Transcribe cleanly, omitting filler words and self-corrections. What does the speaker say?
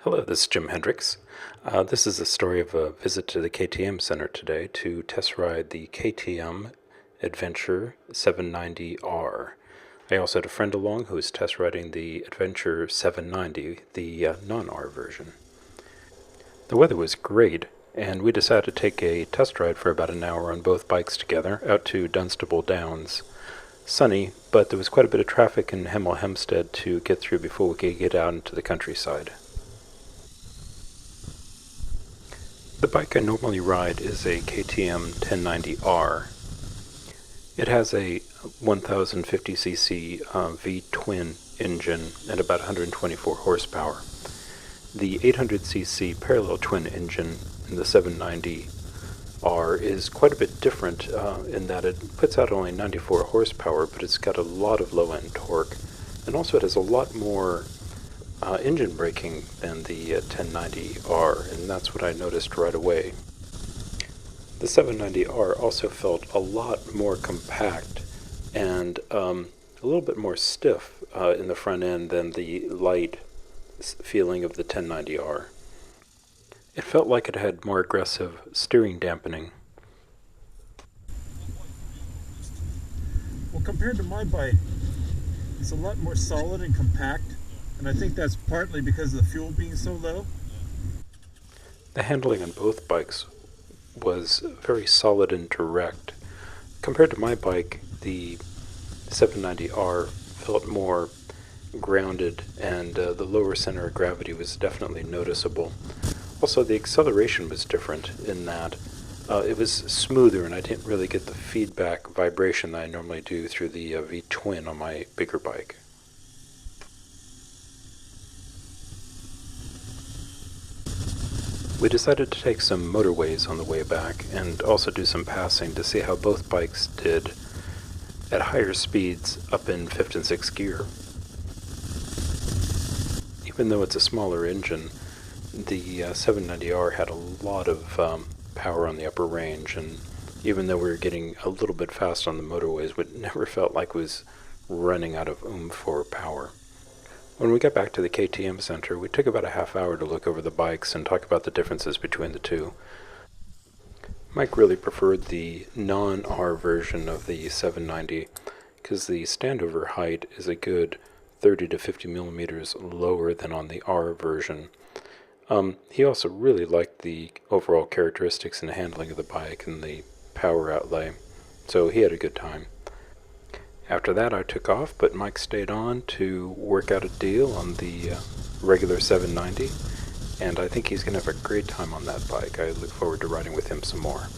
Hello, this is Jim Hendricks. This is a story of a visit to the KTM Center today to test ride the KTM Adventure 790R. I also had a friend along who was test riding the Adventure 790, the non-R version. The weather was great, and we decided to take a test ride for about an hour on both bikes together out to Dunstable Downs. Sunny, but there was quite a bit of traffic in Hemel Hempstead to get through before we could get out into the countryside. The bike I normally ride is a KTM 1090R. It has a 1050cc V-twin engine and about 124 horsepower. The 800cc parallel twin engine in the 790R is quite a bit different in that it puts out only 94 horsepower, but it's got a lot of low-end torque, and also it has a lot more engine braking than the 1090R, and that's what I noticed right away. The 790R also felt a lot more compact and a little bit more stiff in the front end than the light feeling of the 1090R. It felt like it had more aggressive steering dampening. Well, compared to my bike, it's a lot more solid and compact. And I think that's partly because of the fuel being so low. The handling on both bikes was very solid and direct. Compared to my bike, the 790R felt more grounded, and the lower center of gravity was definitely noticeable. Also, the acceleration was different in that it was smoother, and I didn't really get the feedback vibration that I normally do through the V-twin on my bigger bike. We decided to take some motorways on the way back and also do some passing to see how both bikes did at higher speeds up in 5th and 6th gear. Even though it's a smaller engine, the 790R had a lot of power on the upper range, and even though we were getting a little bit fast on the motorways, it never felt like it was running out of oomph or power. When we got back to the KTM Center, we took about a half hour to look over the bikes and talk about the differences between the two. Mike really preferred the non-R version of the 790 because the standover height is a good 30 to 50 millimeters lower than on the R version. He also really liked the overall characteristics and handling of the bike and the power outlay, so he had a good time. After that, I took off, but Mike stayed on to work out a deal on the regular 790, and I think he's going to have a great time on that bike. I look forward to riding with him some more.